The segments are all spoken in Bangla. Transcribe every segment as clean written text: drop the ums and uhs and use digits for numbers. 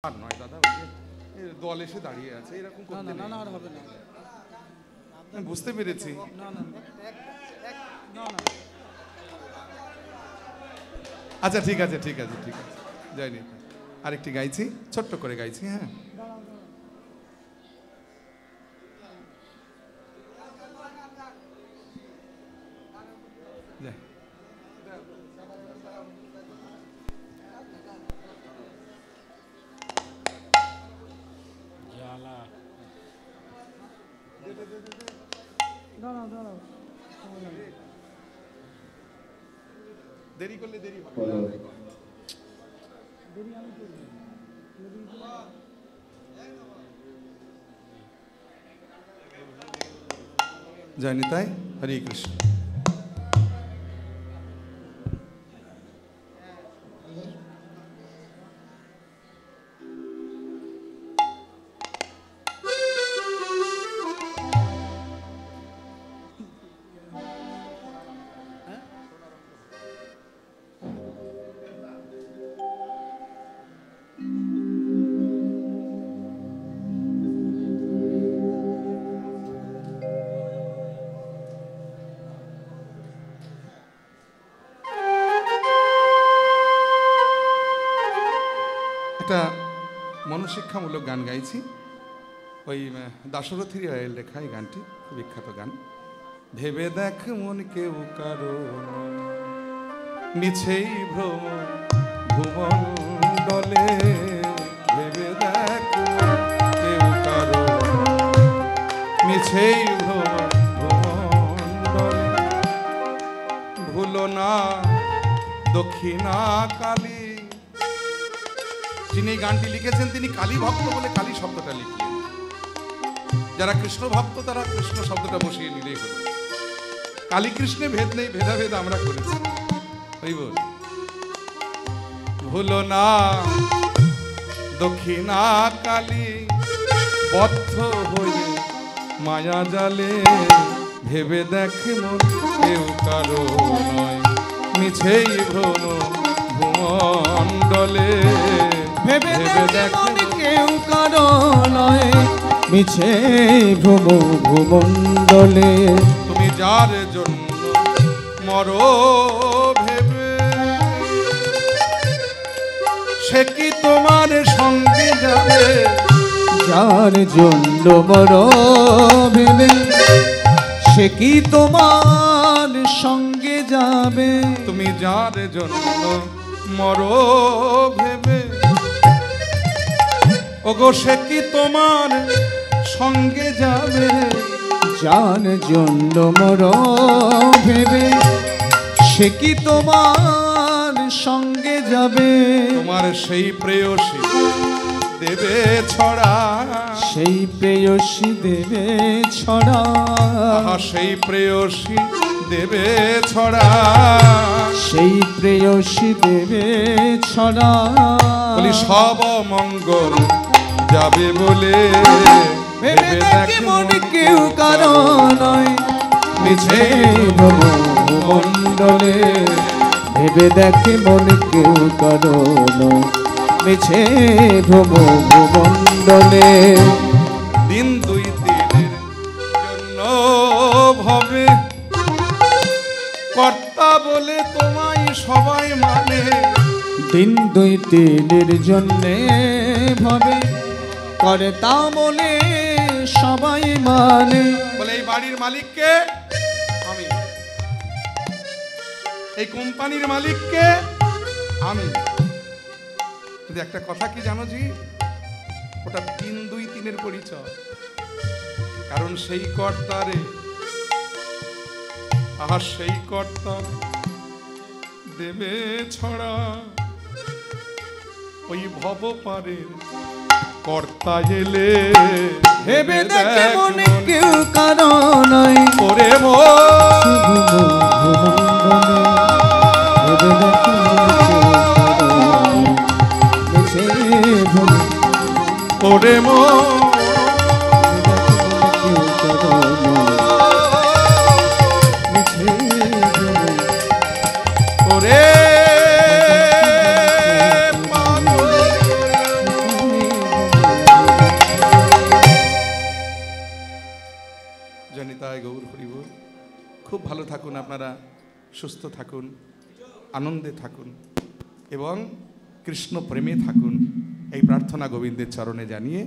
আর নয় দাদা, দল এসে দাঁড়িয়ে আছে এরকম করতে না, না আর হবে না, বুঝতে পেরেছি। না না না না, আচ্ছা ঠিক আছে ঠিক আছে ঠিক আছে, যাইনি। আরেকটি গাইছি, ছোট্ট করে গাইছি। হ্যাঁ, দেরি করলে দেরি হবে। জয় নিতাই, হরে কৃষ্ণ। একটা মনশিক্ষামূলক গান গাইছি, ওই দাশরথী রায়ের লেখা এই গানটি, খুব বিখ্যাত গান। ভেবে দেখ মন কেউ কারো মিছেই ভ্রম ভুবন ডলে, ভেবে দেখ কেউ কারো মিছেই ভ্রম ভুবন ডলে, ভুলো না দক্ষিণা কালী। যিনি গানটি লিখেছেন তিনি কালী ভক্ত বলে কালী শব্দটা লিখলেন, যারা কৃষ্ণ ভক্ত তারা কৃষ্ণ শব্দটা বসিয়ে নিলেই হলো। কালী কৃষ্ণে ভেদ নেই, ভেদাভেদ আমরা করেছি। ভুলো না দক্ষিণা কালী, বদ্ধ হয়ে মায়া জালে, ভেবে দেখ মন কেউ কারো নয় মিছেই ভ্রম ভুমণ্ডলে, ভেবে দেখ মন কেউ কারো নয় মিছে ভ্রম ভুমণ্ডলে, তুমি যার জন্য মরো ভেবে সে কি তোমার সঙ্গে যাবে, যার জন্য মরো ভেবে সে কি তোমার সঙ্গে যাবে, তুমি যার জন্য মরো ভেবে ওগো সে কি তোমার সঙ্গে যাবে, যার জন্য মরো ভেবে সে কি তোমার সঙ্গে যাবে, তোমার সেই প্রেয়সী দেবে ছড়া, সেই প্রেয়সী দেবে ছড়া, সেই প্রেয়সী দেবে ছড়া, সেই প্রেয়সী দেবে ছড়া, বলি সব মঙ্গল যাবে বলে, ভেবে দেখ মন কেউ কারো নয় মিছে ভুমণ্ডলে, ভেবে দেখ মন কেউ কারো নয় মিছে ভুমণ্ডলে, দিন দুই দিনের জন্য ভবে কর্তা বলে তোমায় সবাই মানে, দিন দুই দিনের জন্যে ভবে কর্তা বলে সবাই মানে, বলে এই বাড়ির মালিককে আমি, এই কোম্পানির মালিককে আমি। কিন্তু একটা কথা কি জানো জি, ওটা তিন দুই তিনের পরিচয়, কারণ সেই কর্তারে আহা সেই কর্তার দেবে ছড়া, ওই ভব পারের কর্তা এলে, ভেবে দেখ মন কেউ কারো নয় ওরে ওরে মো ওরে জয় গৌর হরিবল। খুব ভালো থাকুন আপনারা, সুস্থ থাকুন, আনন্দে থাকুন এবং কৃষ্ণ প্রেমে থাকুন, এই প্রার্থনা গোবিন্দের চরণে জানিয়ে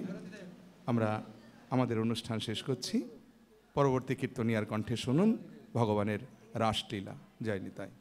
আমরা আমাদের অনুষ্ঠান শেষ করছি। পরবর্তী কীর্তনিয়ার কণ্ঠে শুনুন ভগবানের রাসলীলা। জয় নিতাই।